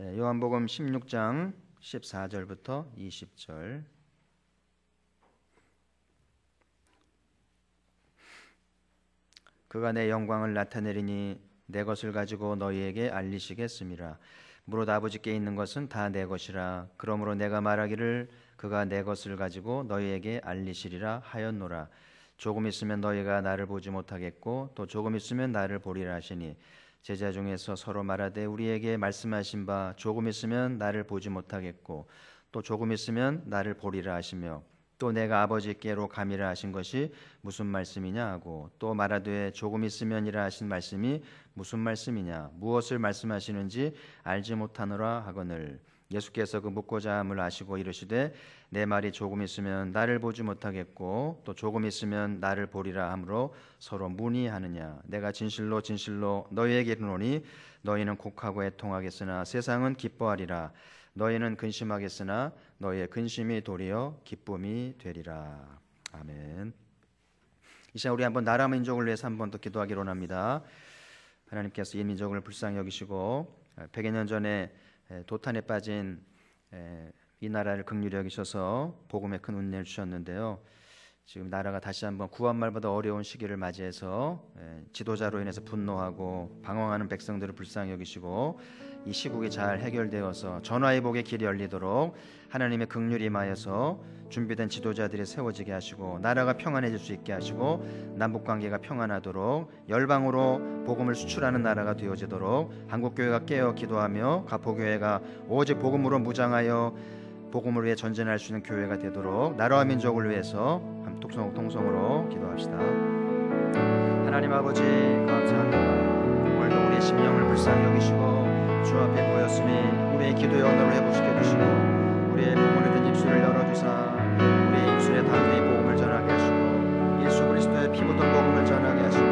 요한복음 16장 14절부터 20절. 그가 내 영광을 나타내리니 내 것을 가지고 너희에게 알리시겠음이라. 무릇 아버지께 있는 것은 다 내 것이라. 그러므로 내가 말하기를 그가 내 것을 가지고 너희에게 알리시리라 하였노라. 조금 있으면 너희가 나를 보지 못하겠고 또 조금 있으면 나를 보리라 하시니, 제자 중에서 서로 말하되 우리에게 말씀하신 바 조금 있으면 나를 보지 못하겠고 또 조금 있으면 나를 보리라 하시며, 또 내가 아버지께로 감이라 하신 것이 무슨 말씀이냐 하고, 또 말하되 조금 있으면이라 하신 말씀이 무슨 말씀이냐, 무엇을 말씀하시는지 알지 못하노라 하거늘, 예수께서 그 묻고자 함을 아시고 이르시되 내 말이 조금 있으면 나를 보지 못하겠고 또 조금 있으면 나를 보리라 하므로 서로 문의하느냐. 내가 진실로 진실로 너희에게 이르노니 너희는 곡하고 애통하겠으나 세상은 기뻐하리라. 너희는 근심하겠으나 너희의 근심이 도리어 기쁨이 되리라. 아멘. 이 시간 우리 한번 나라 민족을 위해서 한번 더 기도하기로 합니다. 하나님께서 이 민족을 불쌍히 여기시고 100여 년 전에 도탄에 빠진 이 나라를 긍휼히 여기셔서 복음에 큰 은혜를 주셨는데요. 지금 나라가 다시 한번 구한말보다 어려운 시기를 맞이해서 지도자로 인해서 분노하고 방황하는 백성들을 불쌍히 여기시고 이 시국이 잘 해결되어서 전화위복의 길이 열리도록 하나님의 긍휼이 임하여서 준비된 지도자들이 세워지게 하시고 나라가 평안해질 수 있게 하시고 남북관계가 평안하도록 열방으로 복음을 수출하는 나라가 되어지도록 한국교회가 깨어 기도하며 가포교회가 오직 복음으로 무장하여 복음을 위해 전진할 수 있는 교회가 되도록 나라와 민족을 위해서 통성으로 기도합시다. 하나님 아버지 감사합니다. 오늘도 우리의 심령을 불쌍히 여기시고 주 앞에 모였으니 우리의 기도의 언어를 회복시켜 주시고 우리의 복음을 든 입술을 열어주사 우리의 입술에 담대히 복음을 전하게 하시고 예수 그리스도의 피 묻은 복음을 전하게 하시고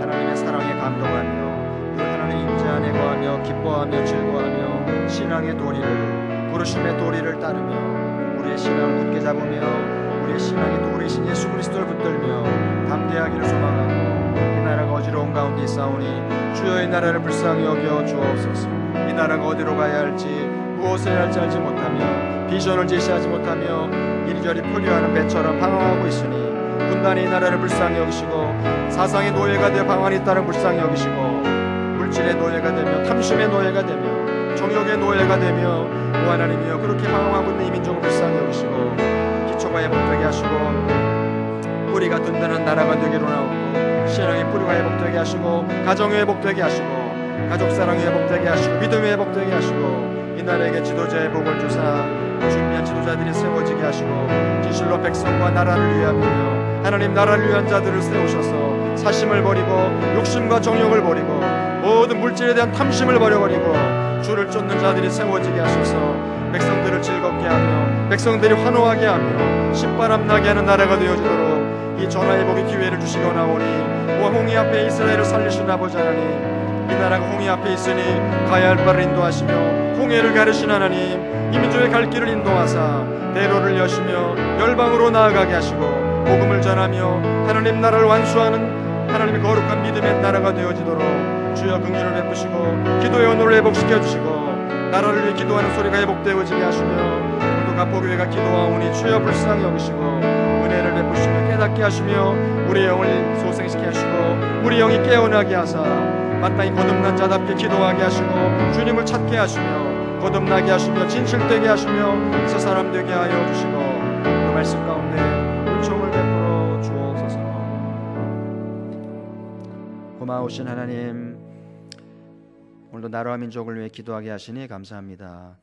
하나님의 사랑에 감동하며 늘 하나님 임재 안에 거하며 기뻐하며 즐거워하며 신앙의 도리를 부르심의 도리를 따르며 우리의 신앙을 굳게 잡으며 우리의 신앙의 도리신 예수 그리스도를 붙들며 담대하기를 소망하고 이 나라가 어지러운 가운데 있사오니 주여 이 나라를 불쌍히 여겨 주옵소서. 이 나라가 어디로 가야 할지 무엇을 해야 할지 알지 못하며 비전을 제시하지 못하며 이리저리 표류하는 배처럼 방황하고 있으니 군단이 이 나라를 불쌍히 여기시고 사상의 노예가 되어 방황이 따른 불쌍히 여기시고 물질의 노예가 되며 탐심의 노예가 되며 정욕의 노예가 되며 오 하나님이여 그렇게 방황하고 있는 이 민족을 불쌍히 여기시고 기초가 회복되게 하시고 뿌리가 든든한 나라가 되기로 나오고 신앙의 뿌리가 회복되게 하시고 가정이 회복되게 하시고 가족사랑이 회복되게 하시고 믿음이 회복되게 하시고 이 나라에게 지도자의 복을 주사 준비한 지도자들이 세워지게 하시고 진실로 백성과 나라를 위하며 하나님 나라를 위한 자들을 세우셔서 사심을 버리고 욕심과 정욕을 버리고 모든 물질에 대한 탐심을 버려버리고 주를 쫓는 자들이 세워지게 하셔서 백성들을 즐겁게 하며 백성들이 환호하게 하며 신바람 나게 하는 나라가 되어지도록 이 전화위복의 기회를 주시고 나오니 오 홍해 앞에 이스라엘을 살리신 아버지 하나님, 이 나라가 홍해 앞에 있으니 가야 할 바를 인도하시며 홍해를 가르신 하나님, 이 민족의 갈 길을 인도하사 대로를 여시며 열방으로 나아가게 하시고 복음을 전하며 하나님 나라를 완수하는 하나님의 거룩한 믿음의 나라가 되어지도록 주여 긍휼을 베푸시고 기도의 언어를 회복시켜 주시고 나라를 위해 기도하는 소리가 회복되어지게 하시며 오늘도 가포교회가 기도하오니 주여 불쌍히 여기시고 은혜를 베푸시며 깨닫게 하시며 우리 영을 소생시켜 하시고 우리 영이 깨어나게 하사 마땅히 거듭난 자답게 기도하게 하시고 주님을 찾게 하시며 거듭나게 하시며 진실되게 하시며 새 사람 되게 하여 주시고 그 말씀 가운데 은총을 베풀어 주옵소서. 고마우신 하나님, 오늘도 나라와 민족을 위해 기도하게 하시니 감사합니다.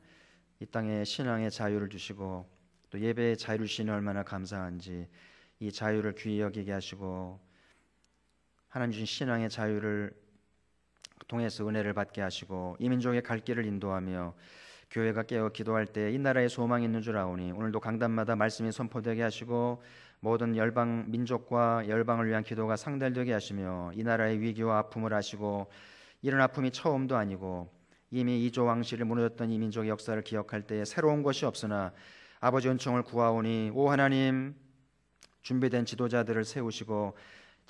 이 땅에 신앙의 자유를 주시고 또 예배의 자유를 주시니 얼마나 감사한지 이 자유를 귀히 여기게 하시고 하나님 주신 신앙의 자유를 통해서 은혜를 받게 하시고 이 민족의 갈 길을 인도하며 교회가 깨어 기도할 때 이 나라에 소망이 있는 줄 아오니 오늘도 강단마다 말씀이 선포되게 하시고 모든 열방 민족과 열방을 위한 기도가 상달되게 하시며 이 나라의 위기와 아픔을 아시고 이런 아픔이 처음도 아니고 이미 이조 왕실을 무너졌던 이 민족의 역사를 기억할 때에 새로운 것이 없으나 아버지 은총을 구하오니 오 하나님 준비된 지도자들을 세우시고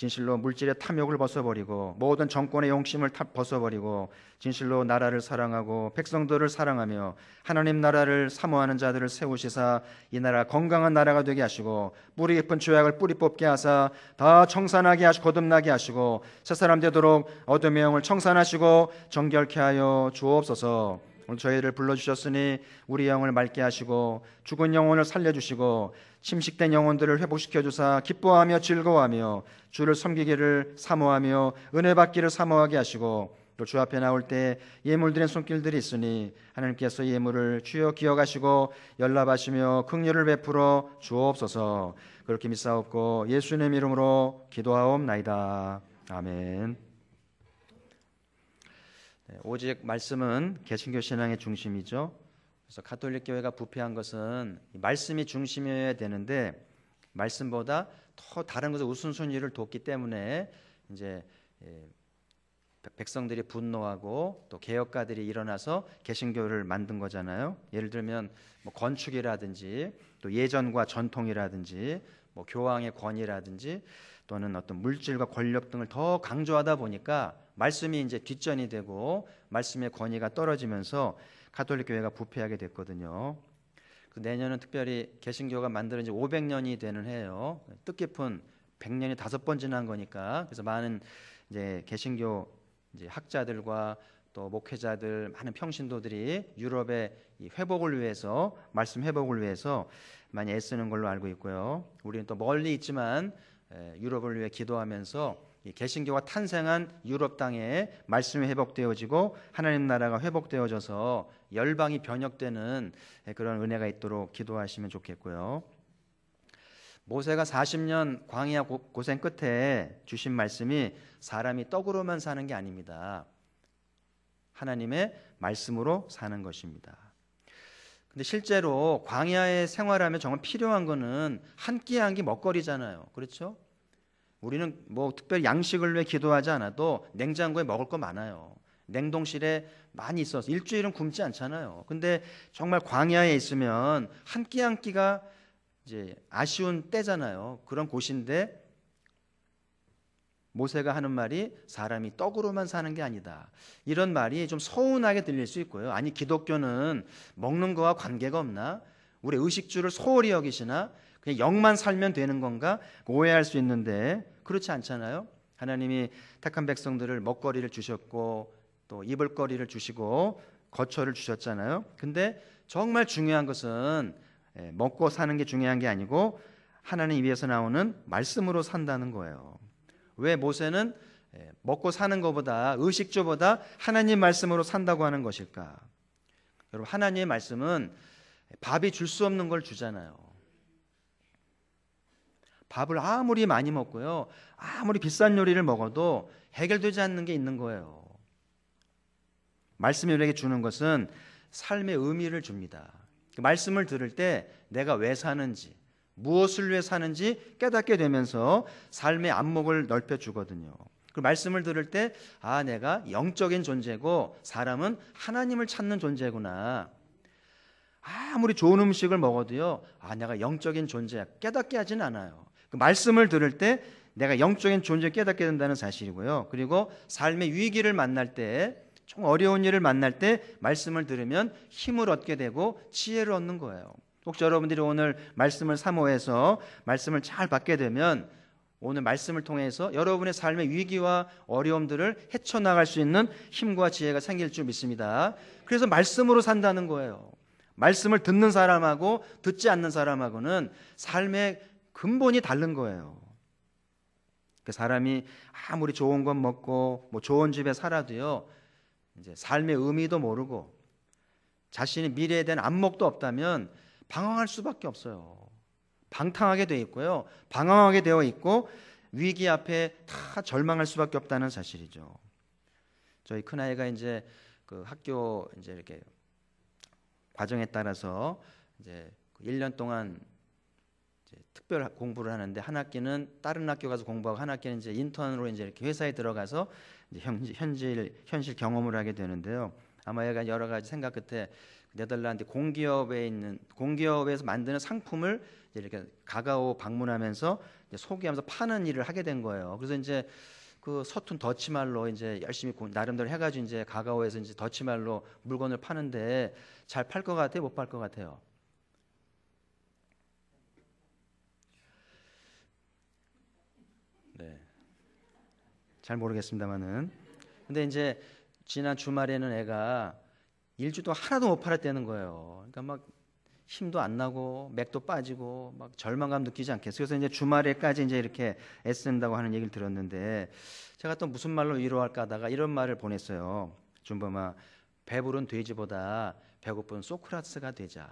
진실로 물질의 탐욕을 벗어버리고 모든 정권의 용심을 벗어버리고 진실로 나라를 사랑하고 백성들을 사랑하며 하나님 나라를 사모하는 자들을 세우시사 이 나라 건강한 나라가 되게 하시고 뿌리 깊은 죄악을 뿌리 뽑게 하사 다 청산하게 하시고 거듭나게 하시고 새 사람 되도록 어둠의 영을 청산하시고 정결케 하여 주옵소서. 오늘 저희를 불러주셨으니 우리 영을 맑게 하시고 죽은 영혼을 살려주시고 침식된 영혼들을 회복시켜 주사 기뻐하며 즐거워하며 주를 섬기기를 사모하며 은혜 받기를 사모하게 하시고 또 주 앞에 나올 때 예물드린 손길들이 있으니 하나님께서 예물을 주여 기억하시고 연락하시며 긍휼을 베풀어 주옵소서. 그렇게 믿사옵고 예수님 이름으로 기도하옵나이다. 아멘. 오직 말씀은 개신교 신앙의 중심이죠. 그래서 가톨릭 교회가 부패한 것은 말씀이 중심이어야 되는데 말씀보다 더 다른 것을 우선순위를 뒀기 때문에 이제 백성들이 분노하고 또 개혁가들이 일어나서 개신교를 만든 거잖아요. 예를 들면 뭐 건축이라든지 또 예전과 전통이라든지 뭐 교황의 권위라든지 또는 어떤 물질과 권력 등을 더 강조하다 보니까 말씀이 이제 뒷전이 되고 말씀의 권위가 떨어지면서 가톨릭 교회가 부패하게 됐거든요. 내년은 특별히 개신교가 만들어진 지 500년이 되는 해예요. 뜻깊은 100년이 5번 지난 거니까 그래서 많은 이제 개신교 이제 학자들과 또 목회자들 많은 평신도들이 유럽의 이 회복을 위해서 말씀 회복을 위해서 많이 애쓰는 걸로 알고 있고요. 우리는 또 멀리 있지만 유럽을 위해 기도하면서 이 개신교가 탄생한 유럽 땅에 말씀이 회복되어지고 하나님 나라가 회복되어져서 열방이 변혁되는 그런 은혜가 있도록 기도하시면 좋겠고요. 모세가 40년 광야 고생 끝에 주신 말씀이 사람이 떡으로만 사는 게 아닙니다. 하나님의 말씀으로 사는 것입니다. 근데 실제로 광야에 생활하면 정말 필요한 거는 한 끼 한 끼 먹거리잖아요. 그렇죠? 우리는 뭐 특별히 양식을 위해 기도하지 않아도 냉장고에 먹을 거 많아요. 냉동실에 많이 있어서 일주일은 굶지 않잖아요. 근데 정말 광야에 있으면 한 끼 한 끼가 이제 아쉬운 때잖아요. 그런 곳인데 모세가 하는 말이 사람이 떡으로만 사는 게 아니다. 이런 말이 좀 서운하게 들릴 수 있고요. 아니 기독교는 먹는 거와 관계가 없나? 우리 의식주를 소홀히 여기시나? 그냥 영만 살면 되는 건가? 오해할 수 있는데 그렇지 않잖아요. 하나님이 택한 백성들을 먹거리를 주셨고 또 입을 거리를 주시고 거처를 주셨잖아요. 근데 정말 중요한 것은 먹고 사는 게 중요한 게 아니고 하나님 입에서 나오는 말씀으로 산다는 거예요. 왜 모세는 먹고 사는 것보다 의식주보다 하나님 말씀으로 산다고 하는 것일까? 여러분 하나님의 말씀은 밥이 줄 수 없는 걸 주잖아요. 밥을 아무리 많이 먹고요, 아무리 비싼 요리를 먹어도 해결되지 않는 게 있는 거예요. 말씀이 우리에게 주는 것은 삶의 의미를 줍니다. 그 말씀을 들을 때 내가 왜 사는지, 무엇을 위해 사는지 깨닫게 되면서 삶의 안목을 넓혀주거든요. 그 말씀을 들을 때 내가 영적인 존재고 사람은 하나님을 찾는 존재구나. 아무리 좋은 음식을 먹어도요, 내가 영적인 존재야 깨닫게 하진 않아요. 그 말씀을 들을 때 내가 영적인 존재를 깨닫게 된다는 사실이고요. 그리고 삶의 위기를 만날 때, 좀 어려운 일을 만날 때 말씀을 들으면 힘을 얻게 되고 지혜를 얻는 거예요. 혹시 여러분들이 오늘 말씀을 사모해서 말씀을 잘 받게 되면 오늘 말씀을 통해서 여러분의 삶의 위기와 어려움들을 헤쳐나갈 수 있는 힘과 지혜가 생길 줄 믿습니다. 그래서 말씀으로 산다는 거예요. 말씀을 듣는 사람하고 듣지 않는 사람하고는 삶의 근본이 다른 거예요. 그 사람이 아무리 좋은 것 먹고 뭐 좋은 집에 살아도요, 이제 삶의 의미도 모르고 자신의 미래에 대한 안목도 없다면 방황할 수밖에 없어요. 방탕하게 되어 있고요, 방황하게 되어 있고 위기 앞에 다 절망할 수밖에 없다는 사실이죠. 저희 큰아이가 이제 그 학교 이제 이렇게 과정에 따라서 이제 1년 동안 이제 특별 공부를 하는데 한 학기는 다른 학교 가서 공부하고 한 학기는 이제 인턴으로 이제 이렇게 회사에 들어가서 이제 현실 경험을 하게 되는데요. 아마 얘가 여러 가지 생각 끝에 네덜란드 공기업에서 만드는 상품을 이렇게 가가오 방문하면서 이제 소개하면서 파는 일을 하게 된 거예요. 그래서 이제 그 서툰 더치말로 이제 열심히 나름대로 해가지고 이제 가가오에서 이제 더치말로 물건을 파는데 잘 팔 것 같아요, 못 팔 것 같아요? 네, 잘 모르겠습니다만은. 근데 이제 지난 주말에는 애가 일주도 하나도 못 팔았다는 거예요. 그러니까 막 힘도 안 나고 맥도 빠지고 막 절망감 느끼지 않겠어요. 그래서 이제 주말에까지 이제 이렇게 애쓴다고 하는 얘기를 들었는데 제가 또 무슨 말로 위로할까 하다가 이런 말을 보냈어요. 준범아, 배부른 돼지보다 배고픈 소크라테스가 되자.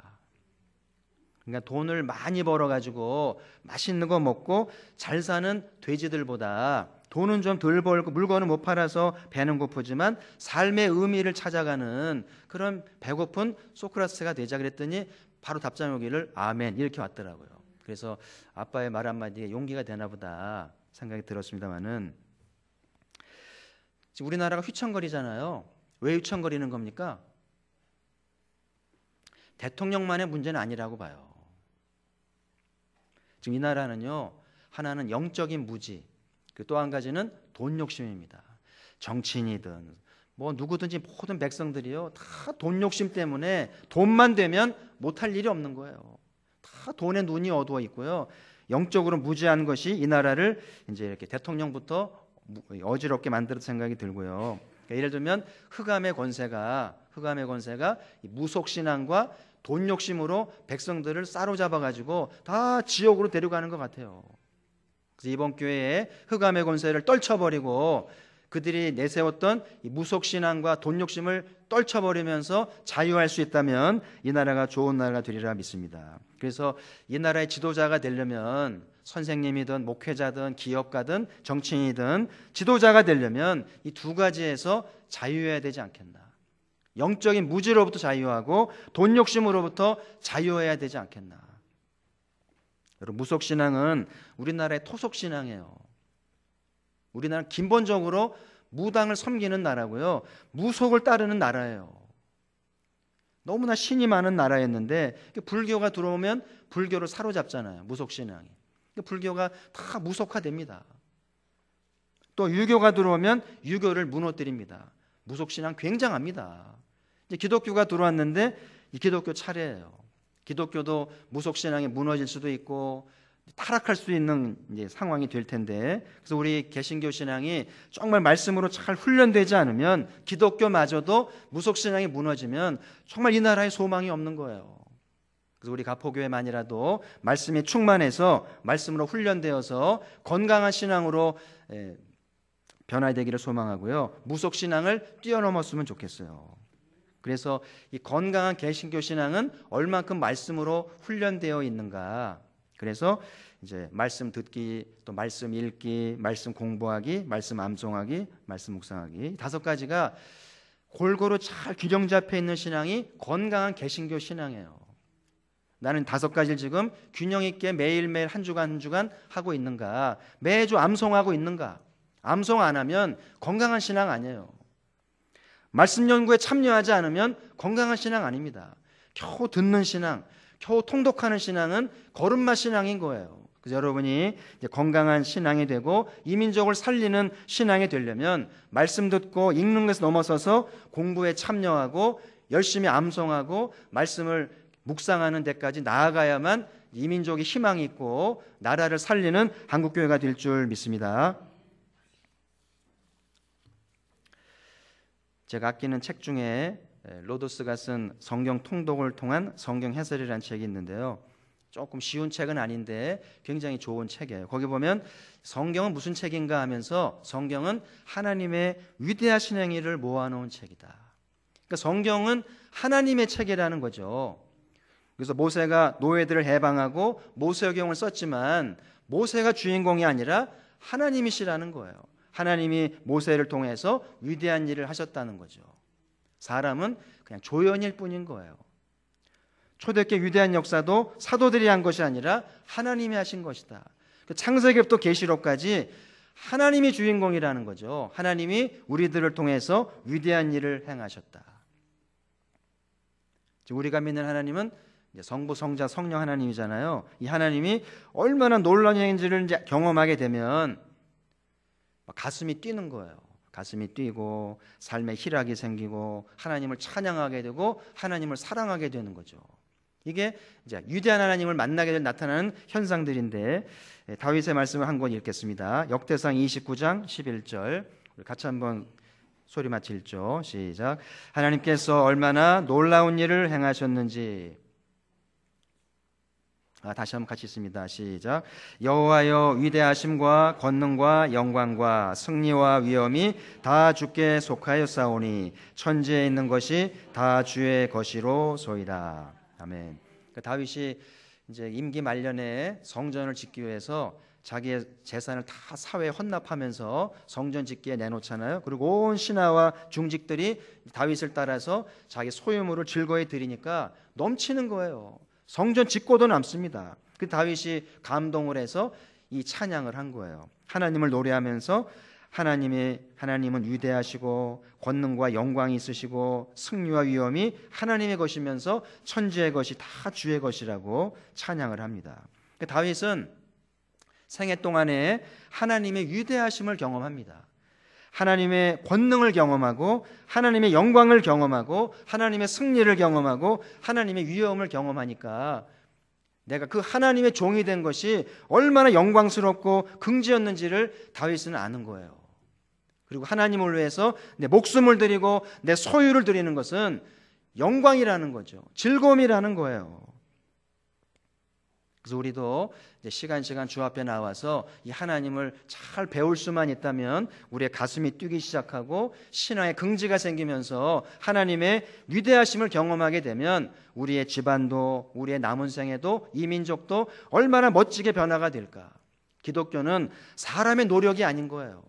그러니까 돈을 많이 벌어가지고 맛있는 거 먹고 잘 사는 돼지들보다 돈은 좀 덜 벌고 물건은 못 팔아서 배는 고프지만 삶의 의미를 찾아가는 그런 배고픈 소크라테스가 되자 그랬더니 바로 답장이 오기를 아멘 이렇게 왔더라고요. 그래서 아빠의 말 한마디에 용기가 되나 보다 생각이 들었습니다마는 지금 우리나라가 휘청거리잖아요. 왜 휘청거리는 겁니까? 대통령만의 문제는 아니라고 봐요. 지금 이 나라는요, 하나는 영적인 무지, 또 한 가지는 돈 욕심입니다. 정치인이든 뭐 누구든지 모든 백성들이요 다 돈 욕심 때문에 돈만 되면 못할 일이 없는 거예요. 다 돈에 눈이 어두워 있고요. 영적으로 무지한 것이 이 나라를 이제 이렇게 대통령부터 어지럽게 만들었 생각이 들고요. 그러니까 예를 들면 흑암의 권세가 무속 신앙과 돈 욕심으로 백성들을 사로잡아 가지고 다 지옥으로 데려가는 것 같아요. 그래서 이번 교회에 흑암의 권세를 떨쳐버리고 그들이 내세웠던 이 무속신앙과 돈 욕심을 떨쳐버리면서 자유할 수 있다면 이 나라가 좋은 나라가 되리라 믿습니다. 그래서 이 나라의 지도자가 되려면 선생님이든 목회자든 기업가든 정치인이든 지도자가 되려면 이 두 가지에서 자유해야 되지 않겠나. 영적인 무지로부터 자유하고 돈 욕심으로부터 자유해야 되지 않겠나. 여러분, 무속신앙은 우리나라의 토속신앙이에요. 우리나라는 기본적으로 무당을 섬기는 나라고요. 무속을 따르는 나라예요. 너무나 신이 많은 나라였는데 불교가 들어오면 불교를 사로잡잖아요. 무속신앙이. 불교가 다 무속화됩니다. 또 유교가 들어오면 유교를 무너뜨립니다. 무속신앙 굉장합니다. 이제 기독교가 들어왔는데 이 기독교 차례예요. 기독교도 무속신앙이 무너질 수도 있고 타락할 수 있는 이제 상황이 될 텐데, 그래서 우리 개신교 신앙이 정말 말씀으로 잘 훈련되지 않으면 기독교마저도 무속신앙이 무너지면 정말 이 나라에 소망이 없는 거예요. 그래서 우리 가포교회만이라도 말씀에 충만해서 말씀으로 훈련되어서 건강한 신앙으로 변화되기를 소망하고요. 무속신앙을 뛰어넘었으면 좋겠어요. 그래서 이 건강한 개신교 신앙은 얼만큼 말씀으로 훈련되어 있는가. 그래서 이제 말씀 듣기, 또 말씀 읽기, 말씀 공부하기, 말씀 암송하기, 말씀 묵상하기, 5가지가 골고루 잘 균형 잡혀 있는 신앙이 건강한 개신교 신앙이에요. 나는 5가지를 지금 균형 있게 매일매일 한 주간 한 주간 하고 있는가, 매주 암송하고 있는가. 암송 안 하면 건강한 신앙 아니에요. 말씀 연구에 참여하지 않으면 건강한 신앙 아닙니다. 겨우 듣는 신앙, 겨우 통독하는 신앙은 거름마 신앙인 거예요. 그래서 여러분이 이제 건강한 신앙이 되고 이민족을 살리는 신앙이 되려면 말씀 듣고 읽는 것에 넘어서서 공부에 참여하고 열심히 암송하고 말씀을 묵상하는 데까지 나아가야만 이민족이 희망이 있고 나라를 살리는 한국교회가 될 줄 믿습니다. 제가 아끼는 책 중에 로도스가 쓴 성경 통독을 통한 성경 해설이라는 책이 있는데요. 조금 쉬운 책은 아닌데 굉장히 좋은 책이에요. 거기 보면 성경은 무슨 책인가 하면서 성경은 하나님의 위대하신 행위를 모아놓은 책이다. 그러니까 성경은 하나님의 책이라는 거죠. 그래서 모세가 노예들을 해방하고 모세경을 썼지만 모세가 주인공이 아니라 하나님이시라는 거예요. 하나님이 모세를 통해서 위대한 일을 하셨다는 거죠. 사람은 그냥 조연일 뿐인 거예요. 초대교회 위대한 역사도 사도들이 한 것이 아니라 하나님이 하신 것이다. 창세기부터 계시록까지 하나님이 주인공이라는 거죠. 하나님이 우리들을 통해서 위대한 일을 행하셨다. 우리가 믿는 하나님은 성부, 성자, 성령 하나님이잖아요. 이 하나님이 얼마나 놀라운 행진을 이제 경험하게 되면 가슴이 뛰는 거예요. 가슴이 뛰고 삶에 희락이 생기고 하나님을 찬양하게 되고 하나님을 사랑하게 되는 거죠. 이게 이제 위대한 하나님을 만나게 될 나타나는 현상들인데, 다윗의 말씀을 한 권 읽겠습니다. 역대상 29장 11절 같이 한번 소리 맞춰 읽죠. 시작. 하나님께서 얼마나 놀라운 일을 행하셨는지. 다시 한번 같이 있습니다. 시작. 여호와여, 위대하심과 권능과 영광과 승리와 위엄이 다 주께 속하였사오니 천지에 있는 것이 다 주의 것이로소이다. 아멘. 다윗이 이제 임기 말년에 성전을 짓기 위해서 자기의 재산을 다 사회에 헌납하면서 성전 짓기에 내놓잖아요. 그리고 온 신하와 중직들이 다윗을 따라서 자기 소유물을 즐거이 드리니까 넘치는 거예요. 성전 짓고도 남습니다. 그 다윗이 감동을 해서 이 찬양을 한 거예요. 하나님을 노래하면서 하나님은 위대하시고 권능과 영광이 있으시고 승리와 위엄이 하나님의 것이면서 천지의 것이 다 주의 것이라고 찬양을 합니다. 다윗은 생애 동안에 하나님의 위대하심을 경험합니다. 하나님의 권능을 경험하고 하나님의 영광을 경험하고 하나님의 승리를 경험하고 하나님의 위엄을 경험하니까 내가 그 하나님의 종이 된 것이 얼마나 영광스럽고 긍지였는지를 다윗은 아는 거예요. 그리고 하나님을 위해서 내 목숨을 드리고 내 소유를 드리는 것은 영광이라는 거죠. 즐거움이라는 거예요. 그래서 우리도 이제 시간 주 앞에 나와서 이 하나님을 잘 배울 수만 있다면 우리의 가슴이 뛰기 시작하고 신앙의 긍지가 생기면서 하나님의 위대하심을 경험하게 되면 우리의 집안도 우리의 남은 생애도 이 민족도 얼마나 멋지게 변화가 될까. 기독교는 사람의 노력이 아닌 거예요.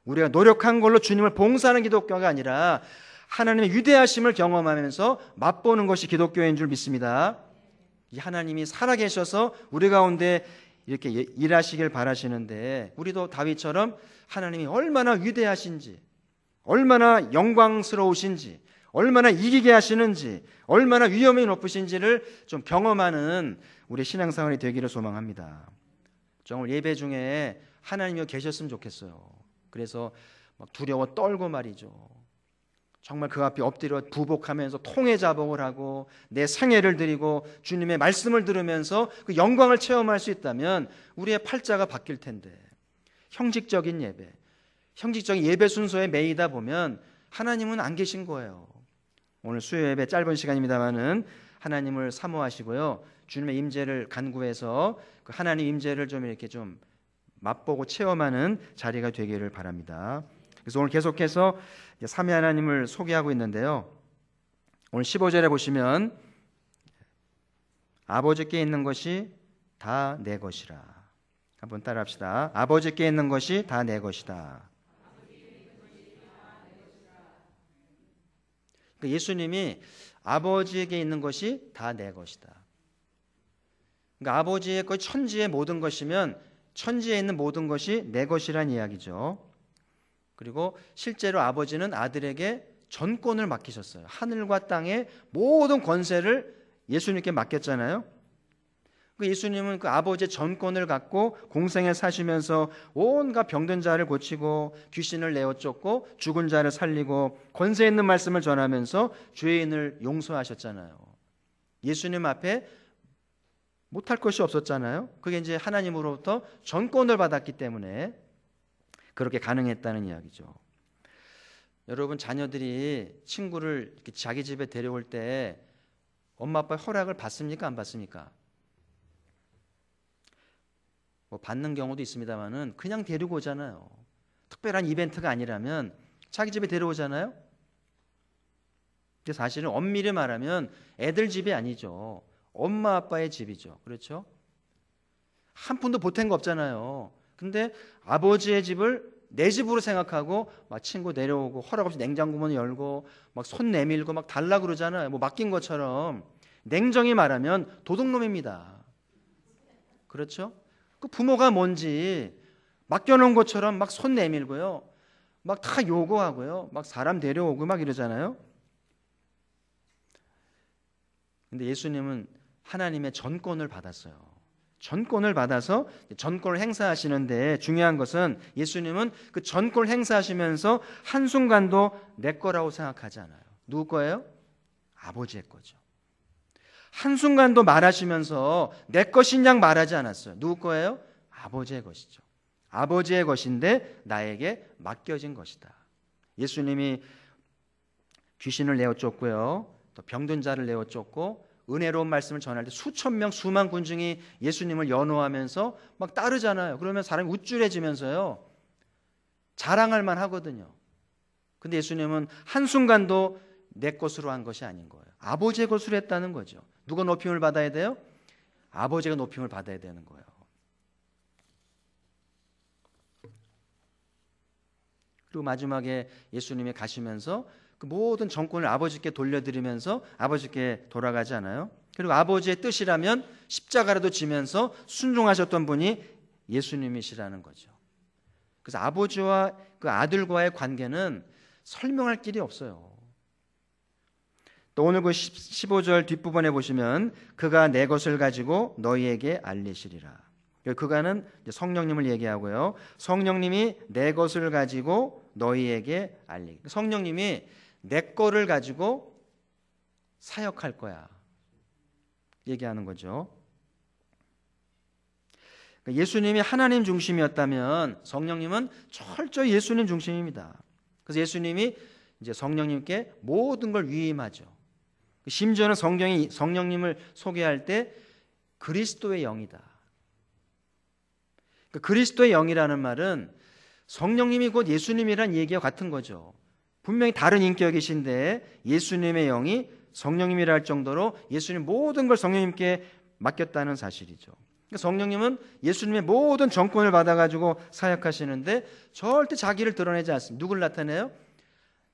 우리가 노력한 걸로 주님을 봉사하는 기독교가 아니라 하나님의 위대하심을 경험하면서 맛보는 것이 기독교인 줄 믿습니다. 이 하나님이 살아계셔서 우리 가운데 이렇게 일하시길 바라시는데, 우리도 다윗처럼 하나님이 얼마나 위대하신지, 얼마나 영광스러우신지, 얼마나 이기게 하시는지, 얼마나 위엄이 높으신지를 좀 경험하는 우리 신앙생활이 되기를 소망합니다. 정말 예배 중에 하나님이 계셨으면 좋겠어요. 그래서 막 두려워 떨고 말이죠. 정말 그 앞에 엎드려 부복하면서 통회자복을 하고 내 생애를 드리고 주님의 말씀을 들으면서 그 영광을 체험할 수 있다면 우리의 팔자가 바뀔 텐데, 형식적인 예배 순서에 매이다 보면 하나님은 안 계신 거예요. 오늘 수요 예배 짧은 시간입니다만은 하나님을 사모하시고요, 주님의 임재를 간구해서 그 하나님 임재를 좀 이렇게 좀 맛보고 체험하는 자리가 되기를 바랍니다. 그래서 오늘 계속해서 삼위 하나님을 소개하고 있는데요, 오늘 15절에 보시면 아버지께 있는 것이 다 내 것이라. 한번 따라합시다. 아버지께 있는 것이 다 내 것이다. 그러니까 예수님이 아버지에게 있는 것이 다 내 것이다. 그러니까 아버지의 것, 천지의 모든 것이면 천지에 있는 모든 것이 내 것이란 이야기죠. 그리고 실제로 아버지는 아들에게 전권을 맡기셨어요. 하늘과 땅의 모든 권세를 예수님께 맡겼잖아요. 예수님은 그 아버지의 전권을 갖고 공생에 사시면서 온갖 병든 자를 고치고 귀신을 내어 쫓고 죽은 자를 살리고 권세 있는 말씀을 전하면서 죄인을 용서하셨잖아요. 예수님 앞에 못할 것이 없었잖아요. 그게 이제 하나님으로부터 전권을 받았기 때문에 그렇게 가능했다는 이야기죠. 여러분, 자녀들이 친구를 이렇게 자기 집에 데려올 때 엄마 아빠의 허락을 받습니까? 안 받습니까? 뭐 받는 경우도 있습니다만은 그냥 데리고 오잖아요. 특별한 이벤트가 아니라면 자기 집에 데려오잖아요. 근데 사실은 엄밀히 말하면 애들 집이 아니죠. 엄마 아빠의 집이죠. 그렇죠? 한 푼도 보탠 거 없잖아요. 근데 아버지의 집을 내 집으로 생각하고 막 친구 내려오고 허락 없이 냉장고 문 열고 막 손 내밀고 막 달라 그러잖아요. 뭐 맡긴 것처럼. 냉정히 말하면 도둑놈입니다. 그렇죠? 그 부모가 뭔지 맡겨놓은 것처럼 막 손 내밀고요, 막 다 요구하고요, 막 사람 데려오고 막 이러잖아요. 근데 예수님은 하나님의 전권을 받았어요. 전권을 받아서 전권을 행사하시는데, 중요한 것은 예수님은 그 전권을 행사하시면서 한순간도 내 거라고 생각하지 않아요. 누구 거예요? 아버지의 거죠. 한순간도 말하시면서 내 것인 양 말하지 않았어요. 누구 거예요? 아버지의 것이죠. 아버지의 것인데 나에게 맡겨진 것이다. 예수님이 귀신을 내어 쫓고요, 또 병든 자를 내어 쫓고 은혜로운 말씀을 전할 때 수천 명 수만 군중이 예수님을 연호하면서 막 따르잖아요. 그러면 사람이 우쭐해지면서요 자랑할 만하거든요. 근데 예수님은 한순간도 내 것으로 한 것이 아닌 거예요. 아버지의 것으로 했다는 거죠. 누가 높임을 받아야 돼요? 아버지가 높임을 받아야 되는 거예요. 그리고 마지막에 예수님이 가시면서 그 모든 정권을 아버지께 돌려드리면서 아버지께 돌아가지 않아요? 그리고 아버지의 뜻이라면 십자가라도 지면서 순종하셨던 분이 예수님이시라는 거죠. 그래서 아버지와 그 아들과의 관계는 설명할 길이 없어요. 또 오늘 그 15절 뒷부분에 보시면 그가 내 것을 가지고 너희에게 알리시리라. 그가는 성령님을 얘기하고요, 성령님이 내 것을 가지고 너희에게 알리기. 성령님이 내 거를 가지고 사역할 거야 얘기하는 거죠. 예수님이 하나님 중심이었다면 성령님은 철저히 예수님 중심입니다. 그래서 예수님이 이제 성령님께 모든 걸 위임하죠. 심지어는 성경이 성령님을 소개할 때 그리스도의 영이다. 그리스도의 영이라는 말은 성령님이 곧 예수님이란 얘기와 같은 거죠. 분명히 다른 인격이신데 예수님의 영이 성령님이라 할 정도로 예수님 모든 걸 성령님께 맡겼다는 사실이죠. 성령님은 예수님의 모든 정권을 받아가지고 사역하시는데 절대 자기를 드러내지 않습니다. 누굴 나타내요?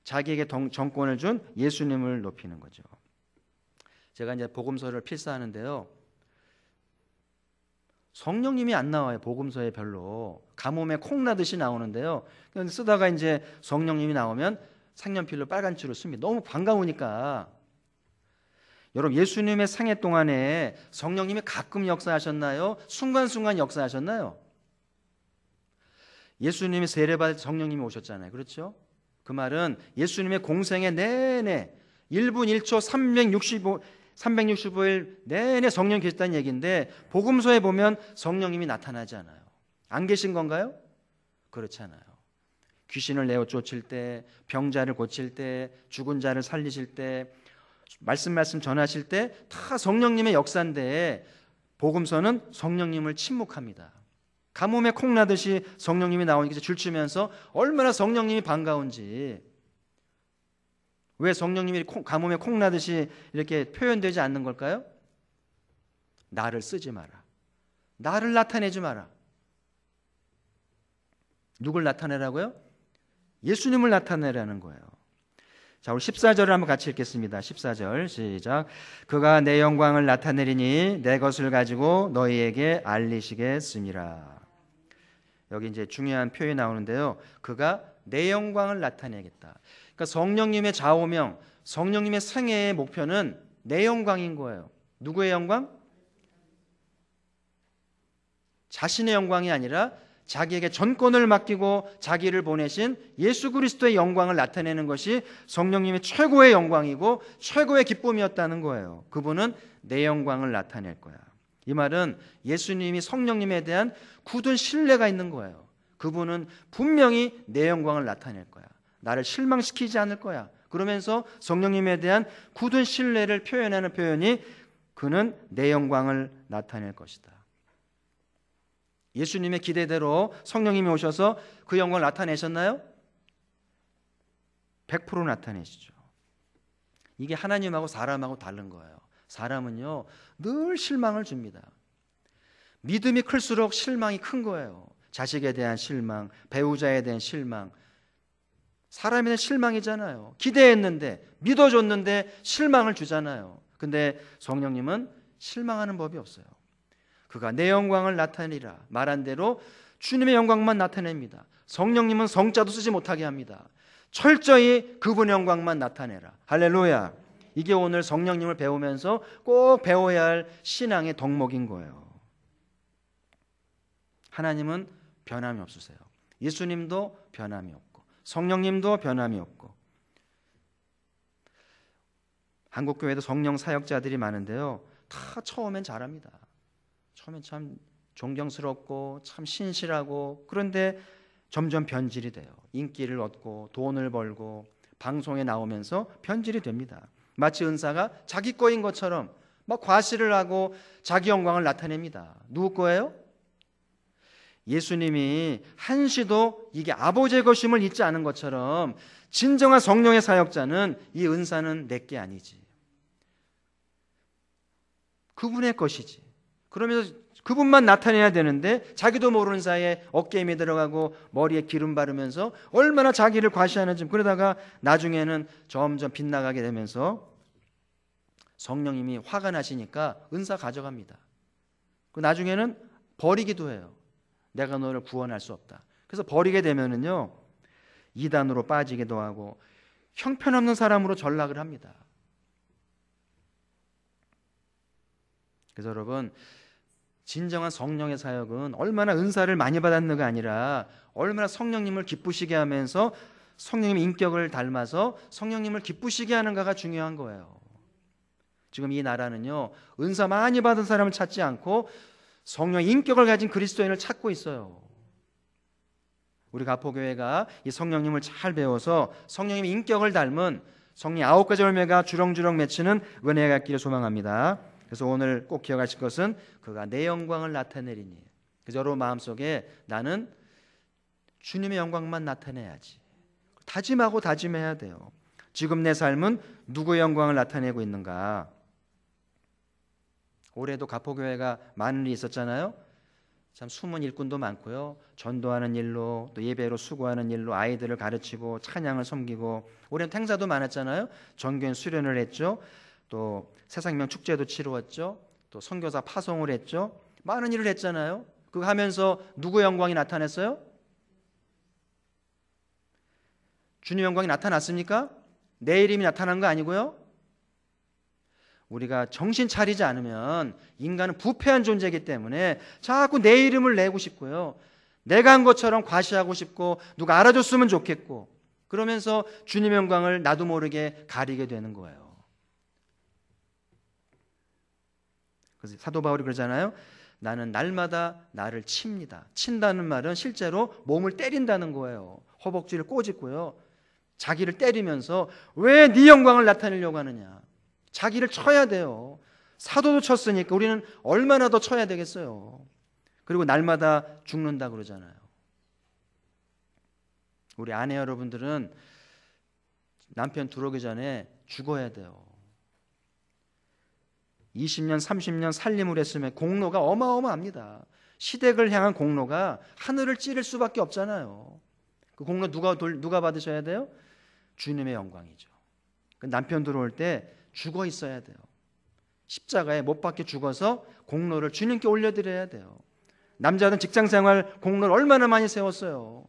자기에게 정권을 준 예수님을 높이는 거죠. 제가 이제 복음서를 필사하는데요, 성령님이 안 나와요. 복음서에 별로. 가뭄에 콩 나듯이 나오는데요, 쓰다가 이제 성령님이 나오면 색연필로 빨간 줄을 씁니다. 너무 반가우니까. 여러분, 예수님의 생애 동안에 성령님이 가끔 역사하셨나요? 순간순간 역사하셨나요? 예수님이 세례받을 성령님이 오셨잖아요. 그렇죠? 그 말은 예수님의 공생애 내내 1분 1초 365일 내내 성령 계셨다는 얘기인데, 복음서에 보면 성령님이 나타나지 않아요. 안 계신 건가요? 그렇지 않아요. 귀신을 내어 쫓을 때, 병자를 고칠 때, 죽은 자를 살리실 때, 말씀 전하실 때 다 성령님의 역사인데 복음서는 성령님을 침묵합니다. 가뭄에 콩 나듯이 성령님이 나오니까 줄치면서 얼마나 성령님이 반가운지. 왜 성령님이 가뭄에 콩 나듯이 이렇게 표현되지 않는 걸까요? 나를 쓰지 마라, 나를 나타내지 마라. 누굴 나타내라고요? 예수님을 나타내라는 거예요. 자, 우리 14절을 한번 같이 읽겠습니다. 14절 시작. 그가 내 영광을 나타내리니 내 것을 가지고 너희에게 알리시겠습니다. 여기 이제 중요한 표현이 나오는데요, 그가 내 영광을 나타내겠다. 그러니까 성령님의 좌우명, 성령님의 생애의 목표는 내 영광인 거예요. 누구의 영광? 자신의 영광이 아니라 자기에게 전권을 맡기고 자기를 보내신 예수 그리스도의 영광을 나타내는 것이 성령님의 최고의 영광이고 최고의 기쁨이었다는 거예요. 그분은 내 영광을 나타낼 거야. 이 말은 예수님이 성령님에 대한 굳은 신뢰가 있는 거예요. 그분은 분명히 내 영광을 나타낼 거야. 나를 실망시키지 않을 거야. 그러면서 성령님에 대한 굳은 신뢰를 표현하는 표현이 그는 내 영광을 나타낼 것이다. 예수님의 기대대로 성령님이 오셔서 그 영광을 나타내셨나요? 100% 나타내시죠. 이게 하나님하고 사람하고 다른 거예요. 사람은요 늘 실망을 줍니다. 믿음이 클수록 실망이 큰 거예요. 자식에 대한 실망, 배우자에 대한 실망. 사람에 대한 실망이잖아요. 기대했는데, 믿어줬는데 실망을 주잖아요. 근데 성령님은 실망하는 법이 없어요. 그가 내 영광을 나타내리라 말한 대로 주님의 영광만 나타냅니다. 성령님은 성자도 쓰지 못하게 합니다. 철저히 그분의 영광만 나타내라. 할렐루야. 이게 오늘 성령님을 배우면서 꼭 배워야 할 신앙의 덕목인 거예요. 하나님은 변함이 없으세요. 예수님도 변함이 없고 성령님도 변함이 없고. 한국교회도 성령 사역자들이 많은데요, 다 처음엔 잘합니다. 처음엔 참 존경스럽고 참 신실하고, 그런데 점점 변질이 돼요. 인기를 얻고 돈을 벌고 방송에 나오면서 변질이 됩니다. 마치 은사가 자기 거인 것처럼 막 과시를 하고 자기 영광을 나타냅니다. 누구 거예요? 예수님이 한시도 이게 아버지의 것임을 잊지 않은 것처럼 진정한 성령의 사역자는 이 은사는 내게 아니지, 그분의 것이지. 그러면서 그분만 나타내야 되는데 자기도 모르는 사이에 어깨에 힘이 들어가고 머리에 기름 바르면서 얼마나 자기를 과시하는지. 그러다가 나중에는 점점 빗나가게 되면서 성령님이 화가 나시니까 은사 가져갑니다. 그 나중에는 버리기도 해요. 내가 너를 구원할 수 없다. 그래서 버리게 되면은요, 이단으로 빠지기도 하고 형편없는 사람으로 전락을 합니다. 그래서 여러분, 진정한 성령의 사역은 얼마나 은사를 많이 받았는가 아니라 얼마나 성령님을 기쁘시게 하면서 성령님의 인격을 닮아서 성령님을 기쁘시게 하는가가 중요한 거예요. 지금 이 나라는요, 은사 많이 받은 사람을 찾지 않고 성령의 인격을 가진 그리스도인을 찾고 있어요. 우리 가포교회가 이 성령님을 잘 배워서 성령님의 인격을 닮은 성령 9가지 열매가 주렁주렁 맺히는 은혜가 있기를 소망합니다. 그래서 오늘 꼭 기억하실 것은 그가 내 영광을 나타내리니. 그래서 여러분 마음속에 나는 주님의 영광만 나타내야지, 다짐하고 다짐해야 돼요. 지금 내 삶은 누구의 영광을 나타내고 있는가? 올해도 가포교회가 많은 일이 있었잖아요. 참 숨은 일꾼도 많고요, 전도하는 일로 또 예배로 수고하는 일로 아이들을 가르치고 찬양을 섬기고, 올해는 행사도 많았잖아요. 전교인 수련을 했죠. 또 새생명 축제도 치루었죠. 또 선교사 파송을 했죠. 많은 일을 했잖아요. 그거 하면서 누구의 영광이 나타났어요? 주님 영광이 나타났습니까? 내 이름이 나타난 거 아니고요. 우리가 정신 차리지 않으면 인간은 부패한 존재이기 때문에 자꾸 내 이름을 내고 싶고요, 내가 한 것처럼 과시하고 싶고 누가 알아줬으면 좋겠고, 그러면서 주님의 영광을 나도 모르게 가리게 되는 거예요. 그래서 사도 바울이 그러잖아요. 나는 날마다 나를 칩니다. 친다는 말은 실제로 몸을 때린다는 거예요. 허벅지를 꼬집고요, 자기를 때리면서 왜 네 영광을 나타내려고 하느냐. 자기를 쳐야 돼요. 사도도 쳤으니까 우리는 얼마나 더 쳐야 되겠어요. 그리고 날마다 죽는다 그러잖아요. 우리 아내 여러분들은 남편 들어오기 전에 죽어야 돼요. 20년, 30년 살림을 했으면 공로가 어마어마합니다. 시댁을 향한 공로가 하늘을 찌를 수밖에 없잖아요. 그 공로 누가 받으셔야 돼요? 주님의 영광이죠. 그 남편 들어올 때 죽어 있어야 돼요. 십자가에 못 박혀 죽어서 공로를 주님께 올려드려야 돼요. 남자는 직장생활 공로를 얼마나 많이 세웠어요.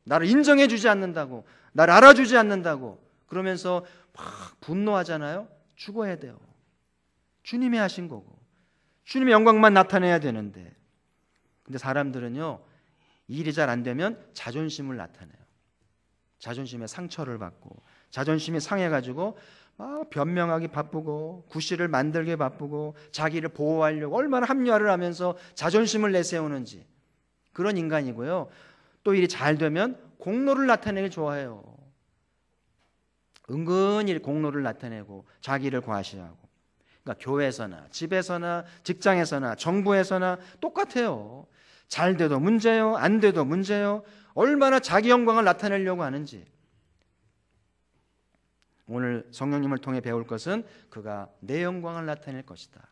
나를 인정해 주지 않는다고, 나를 알아주지 않는다고 그러면서 막 분노하잖아요. 죽어야 돼요. 주님이 하신 거고 주님의 영광만 나타내야 되는데, 근데 사람들은요, 일이 잘 안 되면 자존심을 나타내요. 자존심에 상처를 받고 자존심이 상해가지고 막 변명하기 바쁘고 구실을 만들기 바쁘고 자기를 보호하려고 얼마나 합리화를 하면서 자존심을 내세우는지, 그런 인간이고요. 또 일이 잘 되면 공로를 나타내기 좋아해요. 은근히 공로를 나타내고 자기를 과시하고. 그러니까 교회에서나 집에서나 직장에서나 정부에서나 똑같아요. 잘 돼도 문제요, 안 돼도 문제요. 얼마나 자기 영광을 나타내려고 하는지. 오늘 성령님을 통해 배울 것은 그가 내 영광을 나타낼 것이다.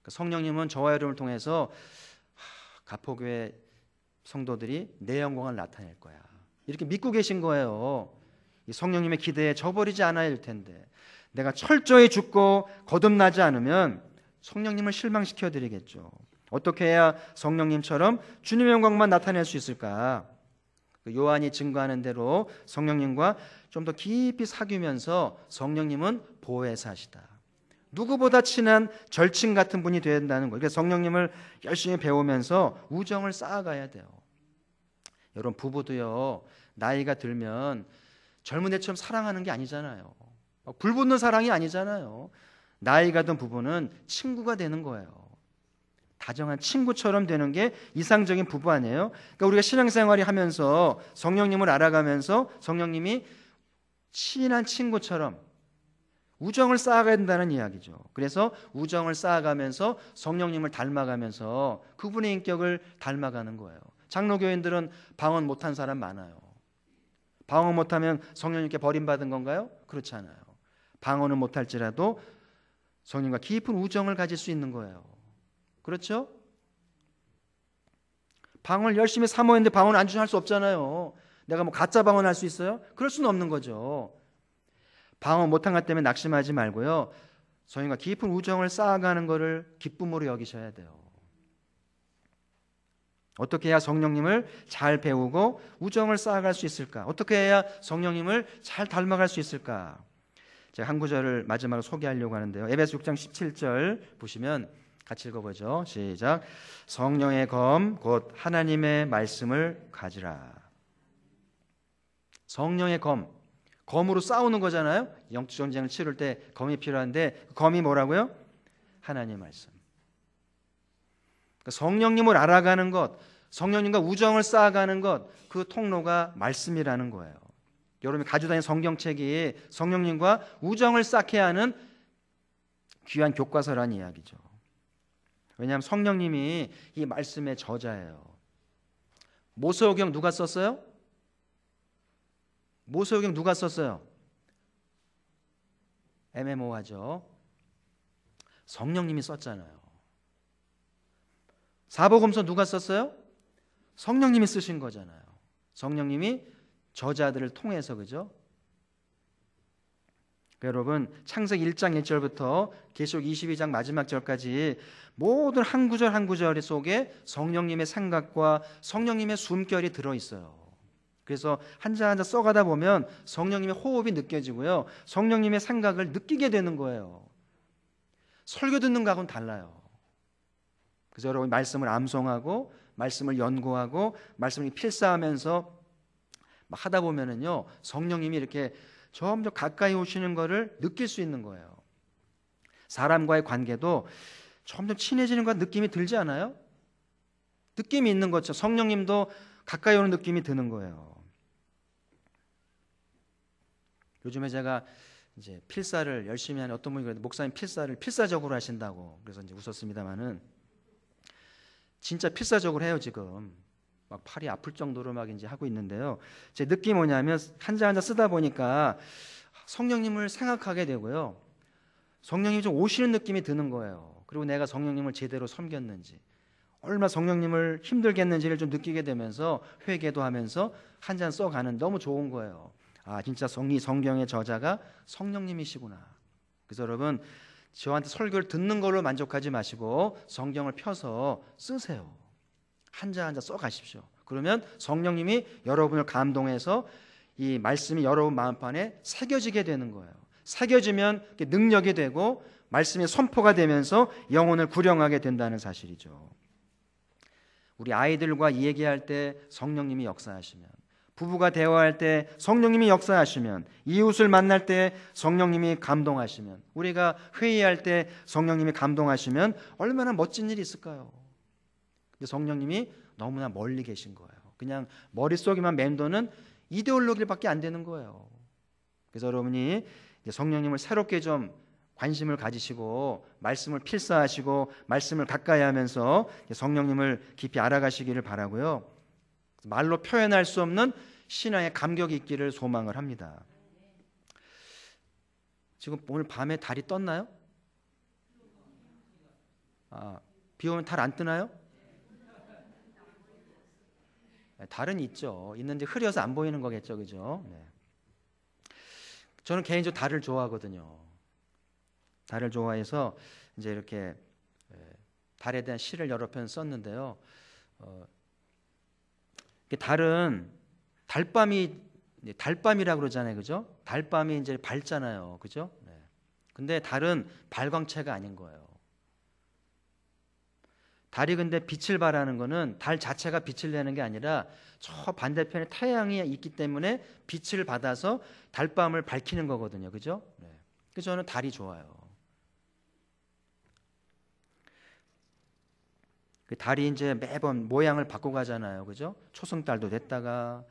성령님은 저와 여러분을 통해서 가포교회 성도들이 내 영광을 나타낼 거야, 이렇게 믿고 계신 거예요. 이 성령님의 기대에 저버리지 않아야 할 텐데, 내가 철저히 죽고 거듭나지 않으면 성령님을 실망시켜 드리겠죠. 어떻게 해야 성령님처럼 주님의 영광만 나타낼 수 있을까? 그 요한이 증거하는 대로 성령님과 좀 더 깊이 사귀면서 성령님은 보혜사시다. 누구보다 친한 절친 같은 분이 되어야 된다는 거예요. 그래서 성령님을 열심히 배우면서 우정을 쌓아가야 돼요. 여러분 부부도요, 나이가 들면 젊은 애처럼 사랑하는 게 아니잖아요. 불붙는 사랑이 아니잖아요. 나이가 든 부부는 친구가 되는 거예요. 다정한 친구처럼 되는 게 이상적인 부부 아니에요? 그러니까 우리가 신앙생활이 하면서 성령님을 알아가면서 성령님이 친한 친구처럼 우정을 쌓아가야 된다는 이야기죠. 그래서 우정을 쌓아가면서 성령님을 닮아가면서 그분의 인격을 닮아가는 거예요. 장로교인들은 방언 못한 사람 많아요. 방언 못하면 성령님께 버림받은 건가요? 그렇지 않아요. 방언은 못할지라도 성령과 깊은 우정을 가질 수 있는 거예요. 그렇죠? 방언을 열심히 사모했는데 방언을 안 주면 할 수 없잖아요. 내가 뭐 가짜 방언 할 수 있어요? 그럴 수는 없는 거죠. 방언 못한 것 때문에 낙심하지 말고요, 성령과 깊은 우정을 쌓아가는 것을 기쁨으로 여기셔야 돼요. 어떻게 해야 성령님을 잘 배우고 우정을 쌓아갈 수 있을까? 어떻게 해야 성령님을 잘 닮아갈 수 있을까? 제가 한 구절을 마지막으로 소개하려고 하는데요. 에베소 6장 17절 보시면 같이 읽어보죠. 시작. 성령의 검 곧 하나님의 말씀을 가지라. 성령의 검으로 싸우는 거잖아요. 영적 전쟁을 치를 때 검이 필요한데 그 검이 뭐라고요? 하나님의 말씀. 그러니까 성령님을 알아가는 것, 성령님과 우정을 쌓아가는 것, 그 통로가 말씀이라는 거예요. 여러분이 가지고 다니는 성경책이 성령님과 우정을 쌓게 하는 귀한 교과서라는 이야기죠. 왜냐하면 성령님이 이 말씀의 저자예요. 모세오경 누가 썼어요? 모세오경 누가 썼어요? 애매모호하죠. 성령님이 썼잖아요. 사복음서 누가 썼어요? 성령님이 쓰신 거잖아요. 성령님이 저자들을 통해서, 그죠? 여러분 창세기 1장 1절부터 계시록 22장 마지막 절까지 모든 한 구절 한 구절 속에 성령님의 생각과 성령님의 숨결이 들어있어요. 그래서 한자 한자 써가다 보면 성령님의 호흡이 느껴지고요, 성령님의 생각을 느끼게 되는 거예요. 설교 듣는 거하고는 달라요. 그래서 여러분 말씀을 암송하고 말씀을 연구하고 말씀을 필사하면서 막 하다 보면은요, 성령님이 이렇게 점점 가까이 오시는 것을 느낄 수 있는 거예요. 사람과의 관계도 점점 친해지는 것 느낌이 들지 않아요? 느낌이 있는 거죠. 성령님도 가까이 오는 느낌이 드는 거예요. 요즘에 제가 이제 필사를 열심히 하는 어떤 분이 그래도 목사님 필사를 필사적으로 하신다고 그래서 이제 웃었습니다만은 진짜 필사적으로 해요. 지금 막 팔이 아플 정도로 막 이제 하고 있는데요. 제 느낌이 뭐냐면 한자 한자 쓰다 보니까 성령님을 생각하게 되고요, 성령님이 좀 오시는 느낌이 드는 거예요. 그리고 내가 성령님을 제대로 섬겼는지, 얼마나 성령님을 힘들게 했는지를 좀 느끼게 되면서 회개도 하면서 한 잔 써가는, 너무 좋은 거예요. 아, 진짜 성경의 저자가 성령님이시구나. 그래서 여러분 저한테 설교를 듣는 걸로 만족하지 마시고 성경을 펴서 쓰세요. 한자 한자 써가십시오. 그러면 성령님이 여러분을 감동해서 이 말씀이 여러분 마음판에 새겨지게 되는 거예요. 새겨지면 능력이 되고 말씀이 선포가 되면서 영혼을 구령하게 된다는 사실이죠. 우리 아이들과 얘기할 때 성령님이 역사하시면, 부부가 대화할 때 성령님이 역사하시면, 이웃을 만날 때 성령님이 감동하시면, 우리가 회의할 때 성령님이 감동하시면 얼마나 멋진 일이 있을까요? 근데 성령님이 너무나 멀리 계신 거예요. 그냥 머릿속에만 맴도는 이데올로기밖에 안 되는 거예요. 그래서 여러분이 성령님을 새롭게 좀 관심을 가지시고 말씀을 필사하시고 말씀을 가까이 하면서 성령님을 깊이 알아가시기를 바라고요, 말로 표현할 수 없는 신앙의 감격이 있기를 소망을 합니다. 지금 오늘 밤에 달이 떴나요? 비 오면 달 안 뜨나요? 달은 있죠. 있는데 흐려서 안 보이는 거겠죠, 그죠? 네. 저는 개인적으로 달을 좋아하거든요. 달을 좋아해서 이제 이렇게 달에 대한 시를 여러 편 썼는데요. 달은 달밤이라고 그러잖아요, 그죠? 달밤이 이제 밝잖아요, 그죠? 네. 근데 달은 발광체가 아닌 거예요. 달이 근데 빛을 발하는 거는 달 자체가 빛을 내는 게 아니라 저 반대편에 태양이 있기 때문에 빛을 받아서 달밤을 밝히는 거거든요, 그죠? 네. 그래서 저는 달이 좋아요. 그 달이 이제 매번 모양을 바꿔 가잖아요, 그죠? 초승달도 됐다가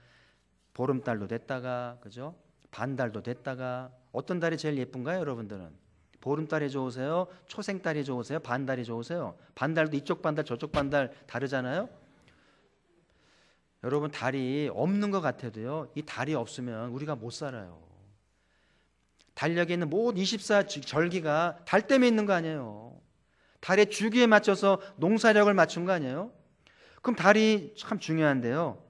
보름달도 됐다가, 그죠? 반달도 됐다가. 어떤 달이 제일 예쁜가요, 여러분들은? 보름달이 좋으세요? 초생달이 좋으세요? 반달이 좋으세요? 반달도 이쪽 반달 저쪽 반달 다르잖아요. 여러분, 달이 없는 것 같아도요, 이 달이 없으면 우리가 못 살아요. 달력에 있는 모든 24절기가 달 때문에 있는 거 아니에요. 달의 주기에 맞춰서 농사력을 맞춘 거 아니에요. 그럼 달이 참 중요한데요.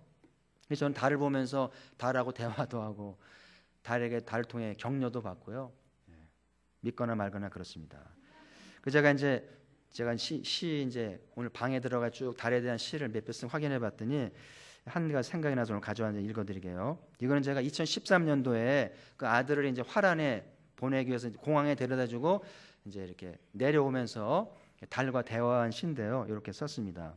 그래서 저는 달을 보면서 달하고 대화도 하고 달에게 달을 통해 격려도 받고요. 믿거나 말거나 그렇습니다. 그 제가 시 이제 오늘 방에 들어가 쭉 달에 대한 시를 몇 편 확인해 봤더니 한 가지 생각이 나서 오늘 가져왔는데 읽어드리게요. 이거는 제가 2013년도에 그 아들을 이제 화란에 보내기 위해서 공항에 데려다주고 이제 이렇게 내려오면서 달과 대화한 시인데요. 이렇게 썼습니다.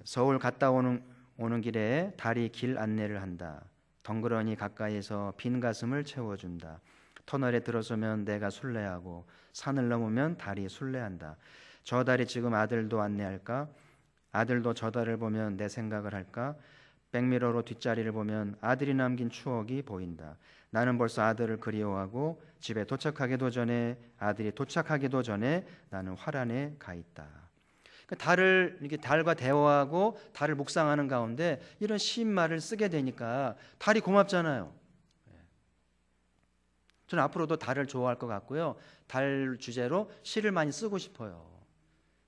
서울 갔다 오는 길에 달이 길 안내를 한다. 덩그러니 가까이에서 빈 가슴을 채워준다. 터널에 들어서면 내가 술래하고 산을 넘으면 달이 술래한다. 저 달이 지금 아들도 안내할까? 아들도 저 달을 보면 내 생각을 할까? 백미러로 뒷자리를 보면 아들이 남긴 추억이 보인다. 나는 벌써 아들을 그리워하고 집에 도착하기도 전에 아들이 도착하기도 전에 나는 화란에 가 있다. 달을 이렇게 달과 대화하고 달을 묵상하는 가운데 이런 시인말을 쓰게 되니까 달이 고맙잖아요. 저는 앞으로도 달을 좋아할 것 같고요. 달 주제로 시를 많이 쓰고 싶어요.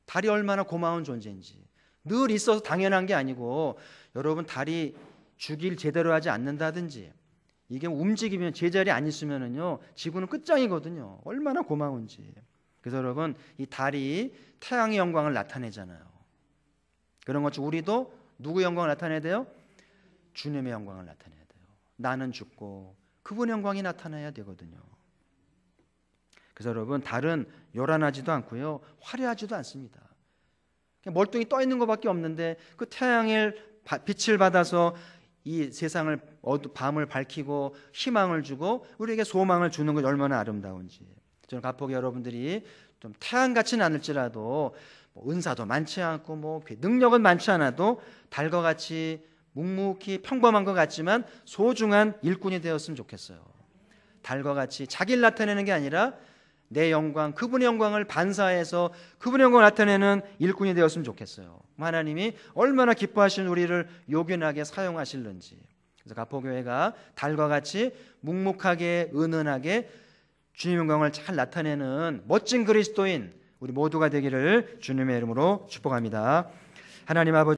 달이 얼마나 고마운 존재인지. 늘 있어서 당연한 게 아니고 여러분 달이 주기를 제대로 하지 않는다든지 이게 움직이면 제자리에 안 있으면은요 지구는 끝장이거든요. 얼마나 고마운지. 그래서 여러분 이 달이 태양의 영광을 나타내잖아요. 그런 것처럼 우리도 누구의 영광을 나타내야 돼요? 주님의 영광을 나타내야 돼요. 나는 죽고 그분의 영광이 나타나야 되거든요. 그래서 여러분 달은 요란하지도 않고요 화려하지도 않습니다. 그냥 멀뚱히 떠 있는 것밖에 없는데 그 태양의 빛을 받아서 이 세상을 밤을 밝히고 희망을 주고 우리에게 소망을 주는 것 얼마나 아름다운지. 저는 갑자기 여러분들이 좀 태양같이는 않을지라도 뭐 은사도 많지 않고 뭐 능력은 많지 않아도 달과 같이 묵묵히 평범한 것 같지만 소중한 일꾼이 되었으면 좋겠어요. 달과 같이 자기를 나타내는 게 아니라 내 영광, 그분의 영광을 반사해서 그분의 영광을 나타내는 일꾼이 되었으면 좋겠어요. 하나님이 얼마나 기뻐하시는 우리를 요긴하게 사용하실는지. 그래서 가포교회가 달과 같이 묵묵하게 은은하게 주님의 영광을 잘 나타내는 멋진 그리스도인 우리 모두가 되기를 주님의 이름으로 축복합니다. 하나님 아버지